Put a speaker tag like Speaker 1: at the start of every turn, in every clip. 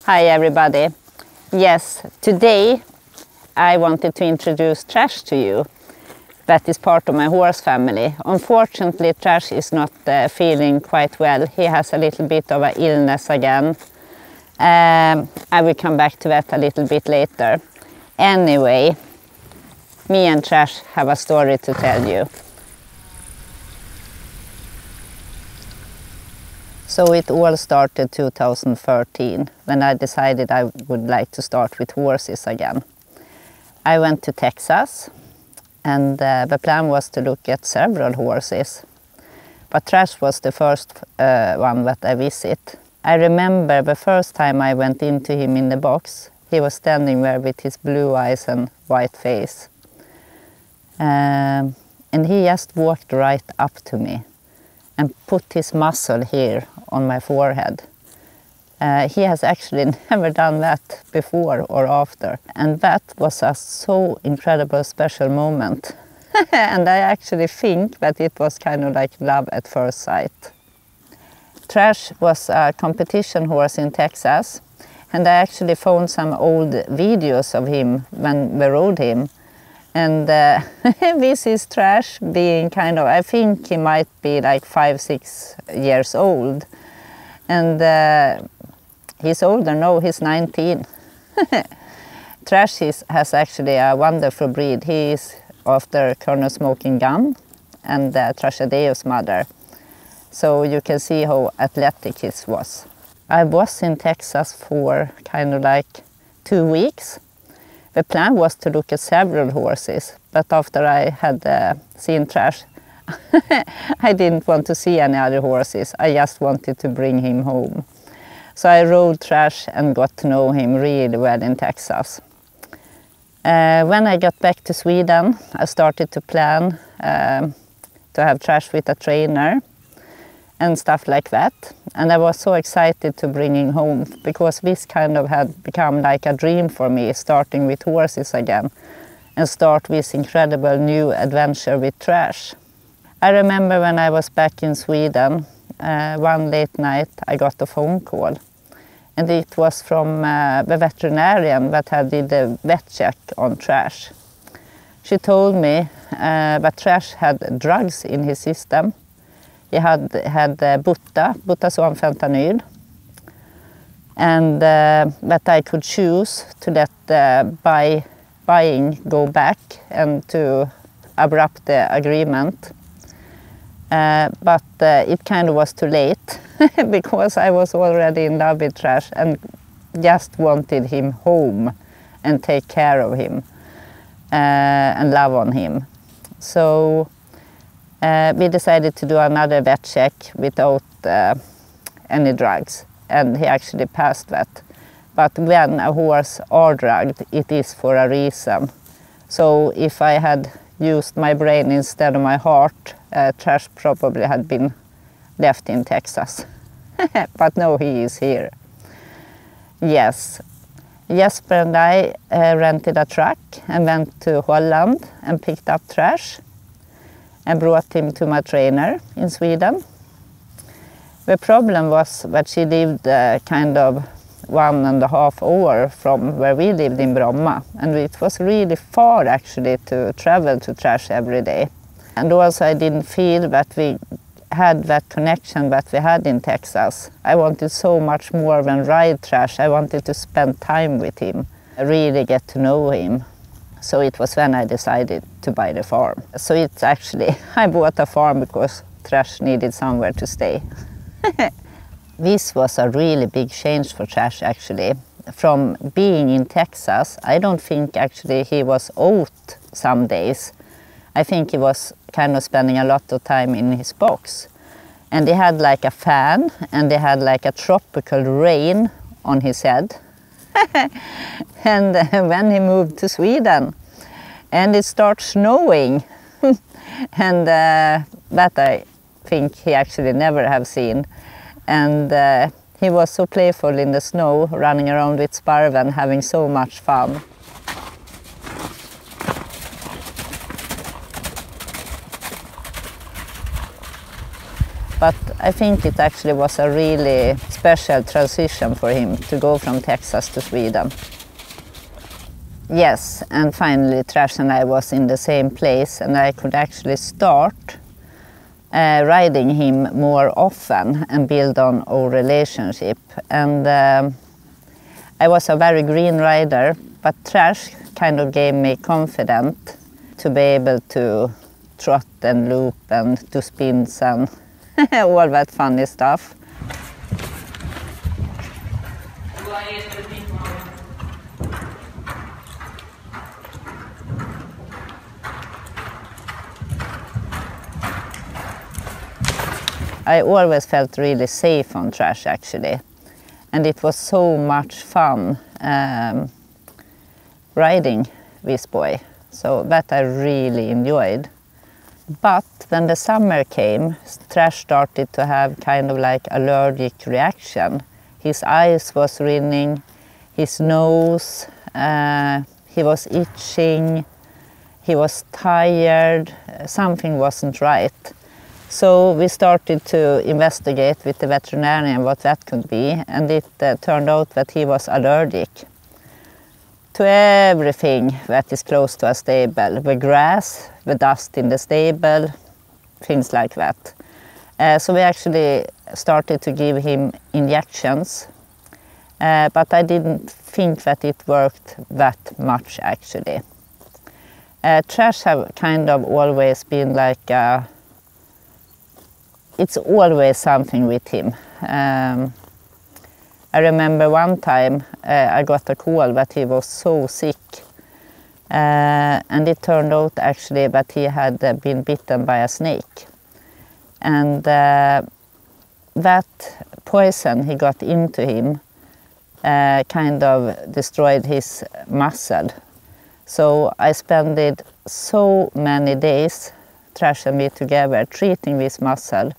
Speaker 1: Hi everybody. Yes, today I wanted to introduce Trash to you. That is part of my horse family. Unfortunately, Trash is not feeling quite well. He has a little bit of an illness again. I will come back to that a little bit later. Anyway, me and Trash have a story to tell you. So it all started 2013 when I decided I would like to start with horses again. I went to Texas and the plan was to look at several horses. But Trash was the first one that I visited. I remember the first time I went into him in the box, he was standing there with his blue eyes and white face. And he just walked right up to me and put his muzzle here on my forehead. He has actually never done that before or after. And that was a so incredible special moment. And I actually think that it was kind of like love at first sight. Trash was a competition horse in Texas. And I actually found some old videos of him when we rode him. And this is Trash being kind of, I think he might be like 5-6 years old. And he's older now, he's 19. Trash has actually a wonderful breed. He is after Colonel Smoking Gun and Trashadeo's mother. So you can see how athletic he was. I was in Texas for kind of like 2 weeks. The plan was to look at several horses, but after I had seen Trash, I didn't want to see any other horses. I just wanted to bring him home. So I rode Trash and got to know him really well in Texas. When I got back to Sweden, I started to plan to have Trash with a trainer and stuff like that. And I was so excited to bring him home because this kind of had become like a dream for me, starting with horses again and start this incredible new adventure with Trash. I remember when I was back in Sweden, one late night I got a phone call. And it was from the veterinarian that had did the vet check on Trash. She told me that Trash had drugs in his system. He had butazon fentanyl, and that I could choose to let buying go back and to abrupt the agreement. But it kind of was too late because I was already in love with Trash and just wanted him home and take care of him and love on him. So we decided to do another vet check without any drugs, and he actually passed that. But when a horse are drugged, it is for a reason. So if I had used my brain instead of my heart, Trash probably had been left in Texas. But no, he is here. Yes, Jesper and I rented a truck and went to Holland and picked up Trash and brought him to my trainer in Sweden. The problem was that she lived kind of 1.5 hours from where we lived in Bromma, and it was really far actually to travel to Trash every day. And also I didn't feel that we had that connection that we had in Texas. I wanted so much more than ride Trash. I wanted to spend time with him, really get to know him. So it was when I decided to buy the farm. So it's actually, I bought a farm because Trash needed somewhere to stay. This was a really big change for Trash actually. From being in Texas, I don't think actually he was out some days. I think he was kind of spending a lot of time in his box. And he had like a fan and they had like a tropical rain on his head. And when he moved to Sweden and it starts snowing and that I think he actually never have seen. And he was so playful in the snow, running around with Sparven, having so much fun. But I think it actually was a really special transition for him to go from Texas to Sweden. Yes, and finally Trash and I was in the same place, and I could actually start riding him more often and build on our relationship. And I was a very green rider, but Trash kind of gave me confidence to be able to trot and loop and do spins and all that funny stuff. I always felt really safe on Trash actually, and it was so much fun riding this boy, so that I really enjoyed. But when the summer came, Trash started to have kind of like allergic reaction. His eyes was running, his nose, he was itching, he was tired, something wasn't right. So we started to investigate with the veterinarian what that could be, and it turned out that he was allergic to everything that is close to a stable, the grass, the dust in the stable, things like that. So we actually started to give him injections, but I didn't think that it worked that much actually. Trash have kind of always been like it's always something with him. I remember one time I got a call that he was so sick, and it turned out actually that he had been bitten by a snake, and that poison he got into him kind of destroyed his muscle. So I spent so many days, Trash and me together, treating this muscle,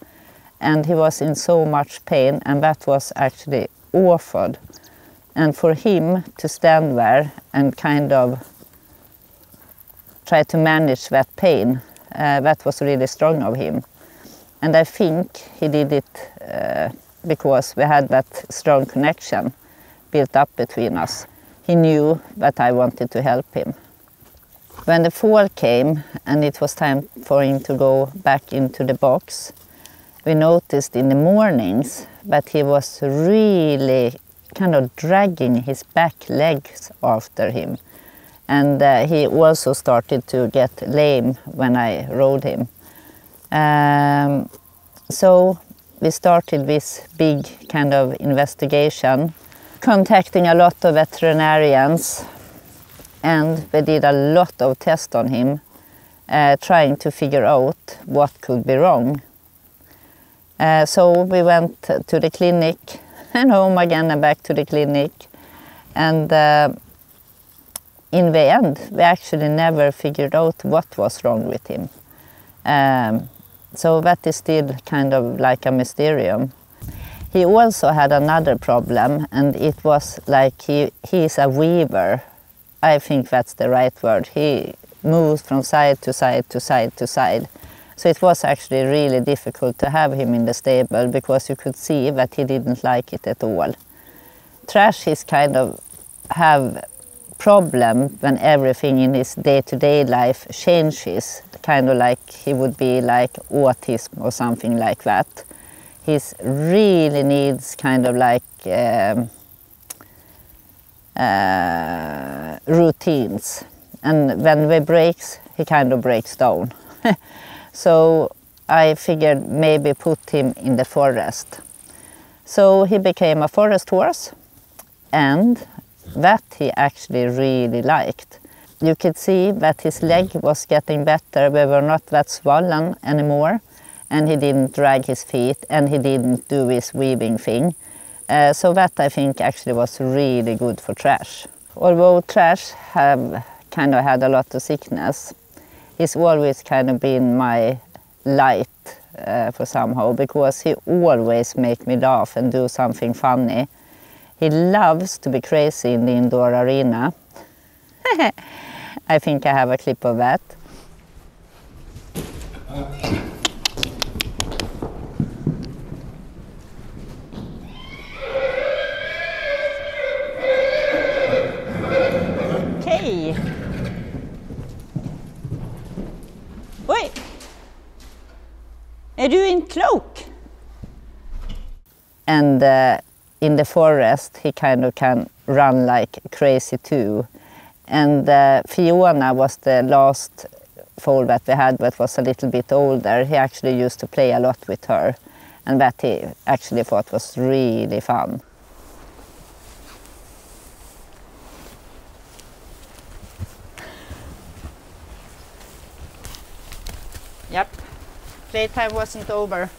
Speaker 1: and he was in so much pain, and that was actually awful. And for him to stand there and kind of try to manage that pain, that was really strong of him. And I think he did it because we had that strong connection built up between us. He knew that I wanted to help him. When the fall came and it was time for him to go back into the box, we noticed in the mornings that he was really kind of dragging his back legs after him. And he also started to get lame when I rode him. So we started this big kind of investigation, contacting a lot of veterinarians, and we did a lot of tests on him, trying to figure out what could be wrong. So we went to the clinic and home again and back to the clinic, and in the end we actually never figured out what was wrong with him. So that is still kind of like a mysterium. He also had another problem, and it was like he's a weaver. I think that's the right word. He moves from side to side to side to side. So it was actually really difficult to have him in the stable because you could see that he didn't like it at all. Trash is kind of have problem when everything in his day-to-day life changes, kind of like he would be like autism or something like that. He really needs kind of like routines, and when he breaks, he kind of breaks down. So I figured maybe put him in the forest. So he became a forest horse, and that he actually really liked. You could see that his leg was getting better. They were not that swollen anymore, and he didn't drag his feet, and he didn't do his weaving thing. So that I think actually was really good for Trash. Although Trash have kind of had a lot of sickness, he's always kind of been my light for somehow, because he always make me laugh and do something funny. He loves to be crazy in the indoor arena. I think I have a clip of that. Är du in cloak? And in the forest he kind of can run like crazy too. And Fiona was the last foal that we had, but was a little bit older. He actually used to play a lot with her, and that he actually thought was really fun. Yep, playtime wasn't over.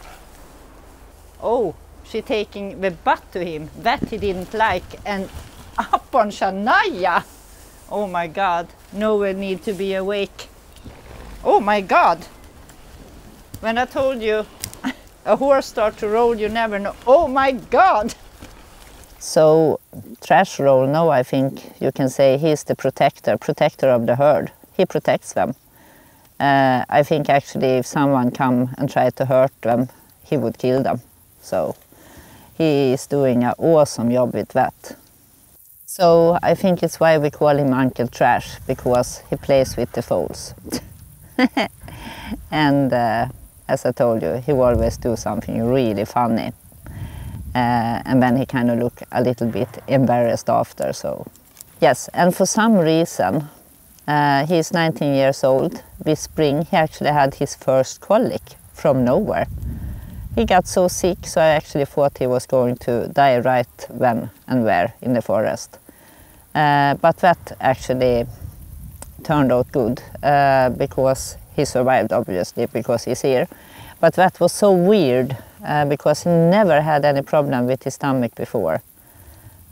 Speaker 1: Oh, she taking the butt to him. That he didn't like, and up on Shania. Oh my God, nowhere need to be awake. Oh my God, when I told you a horse start to roll, you never know. Oh my God. So Trash roll, no, I think you can say he's the protector of the herd. He protects them. I think actually if someone come and try to hurt them, he would kill them. So he is doing an awesome job with that. So I think it's why we call him Uncle Trash, because he plays with the foals. And as I told you, he will always do something really funny. And then he kind of look a little bit embarrassed after. So yes, and for some reason, he's 19 years old. This spring he actually had his first colic from nowhere. He got so sick, so I actually thought he was going to die right when and where in the forest. But that actually turned out good, because he survived, obviously, because he's here. But that was so weird, because he never had any problem with his stomach before.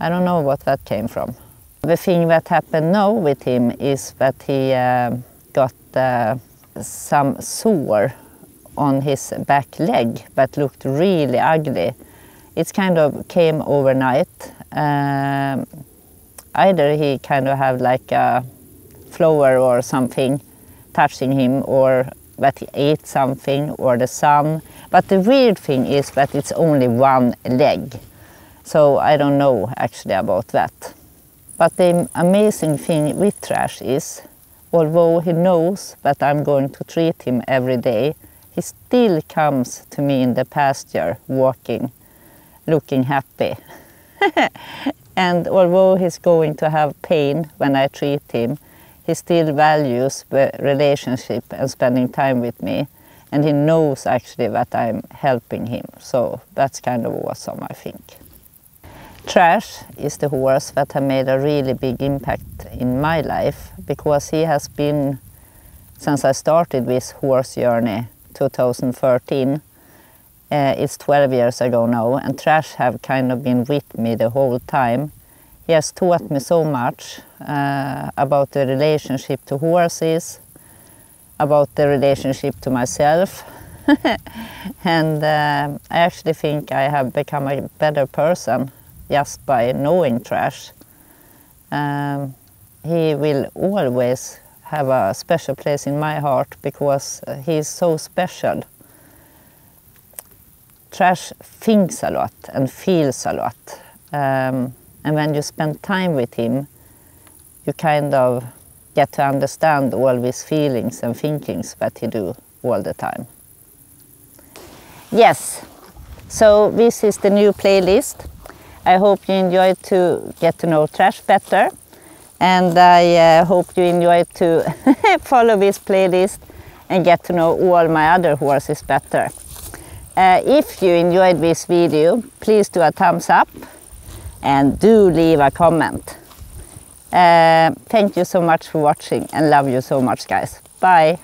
Speaker 1: I don't know what that came from. The thing that happened now with him is that he got some sore on his back leg that looked really ugly. It kind of came overnight. Either he kind of had like a flower or something touching him, or that he ate something, or the sun. But the weird thing is that it's only one leg. So I don't know actually about that. But the amazing thing with Trash is, although he knows that I'm going to treat him every day, he still comes to me in the pasture, walking, looking happy. And although he's going to have pain when I treat him, he still values the relationship and spending time with me. And he knows actually that I'm helping him. So that's kind of awesome, I think. Trash is the horse that has made a really big impact in my life, because he has been, since I started this horse journey 2013, it's 12 years ago now, and Trash have kind of been with me the whole time. He has taught me so much about the relationship to horses, about the relationship to myself, and I actually think I have become a better person just by knowing Trash. He will always have a special place in my heart, because he is so special. Trash thinks a lot and feels a lot. And when you spend time with him, you kind of get to understand all these feelings and thinkings that he do all the time. Yes, so this is the new playlist. I hope you enjoyed to get to know Trash better, and I hope you enjoyed to follow this playlist and get to know all my other horses better. If you enjoyed this video, please do a thumbs up and do leave a comment. Thank you so much for watching, and love you so much, guys. Bye!